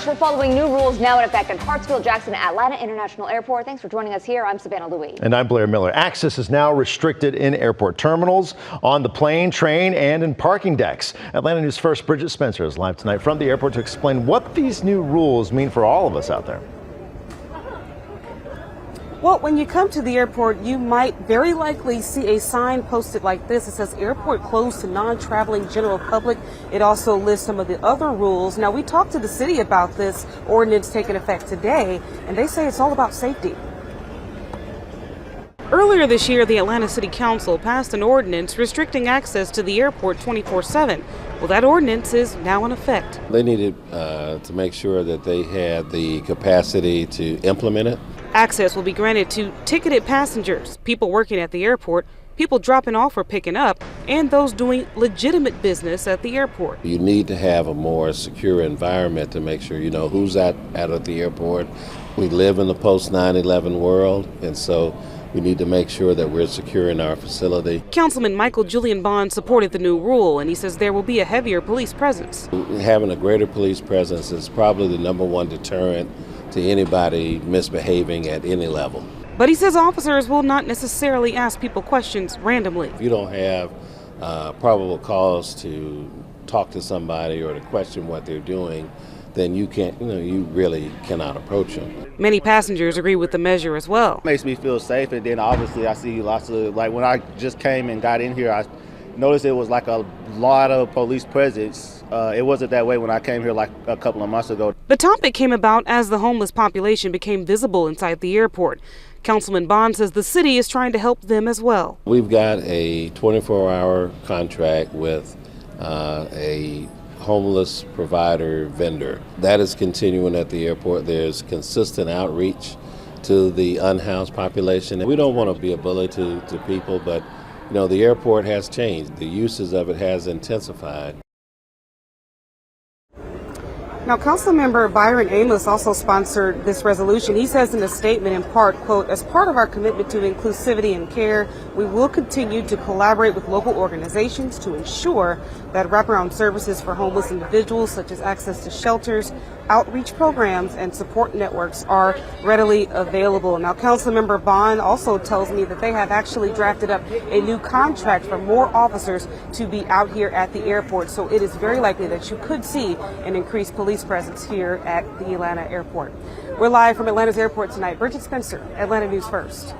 First, we're following new rules now in effect at Hartsfield-Jackson Atlanta International Airport. Thanks for joining us here. I'm Savannah Louie. And I'm Blair Miller. Access is now restricted in airport terminals, on the plane, train, and in parking decks. Atlanta News First Bridget Spencer is live tonight from the airport to explain what these new rules mean for all of us out there. Well, when you come to the airport, you might very likely see a sign posted like this. It says airport closed to non-traveling general public. It also lists some of the other rules. Now, we talked to the city about this ordinance taking effect today, and they say it's all about safety. Earlier this year, the Atlanta City Council passed an ordinance restricting access to the airport 24/7. Well, that ordinance is now in effect. They needed to make sure that they had the capacity to implement it. Access will be granted to ticketed passengers, people working at the airport, people dropping off or picking up, and those doing legitimate business at the airport. You need to have a more secure environment to make sure you know who's out at the airport. We live in the post 9/11 world, and so we need to make sure that we're secure in our facility. Councilman Michael Julian Bond supported the new rule, and he says there will be a heavier police presence. Having a greater police presence is probably the #1 deterrent to anybody misbehaving at any level. But he says officers will not necessarily ask people questions randomly. If you don't have probable cause to talk to somebody or to question what they're doing, then you can't, you really cannot approach them. Many passengers agree with the measure as well. It makes me feel safe, and then obviously I see lots of, like when I just came and got in here, I noticed it was like a lot of police presence. It wasn't that way when I came here like a couple of months ago. The topic came about as the homeless population became visible inside the airport. Councilman Bond says the city is trying to help them as well. We've got a 24-hour contract with a homeless provider vendor. That is continuing at the airport. There's consistent outreach to the unhoused population. We don't want to be a bully to people, but the airport has changed. The uses of it has intensified. Now, Councilmember Byron Amos also sponsored this resolution. He says in a statement in part, quote, as part of our commitment to inclusivity and care, we will continue to collaborate with local organizations to ensure that wraparound services for homeless individuals, such as access to shelters, outreach programs, and support networks are readily available. Now, Councilmember Bond also tells me that they have actually drafted up a new contract for more officers to be out here at the airport. So it is very likely that you could see an increased police presence here at the Atlanta airport. We're live from Atlanta's airport tonight. Bridget Spencer, Atlanta News First.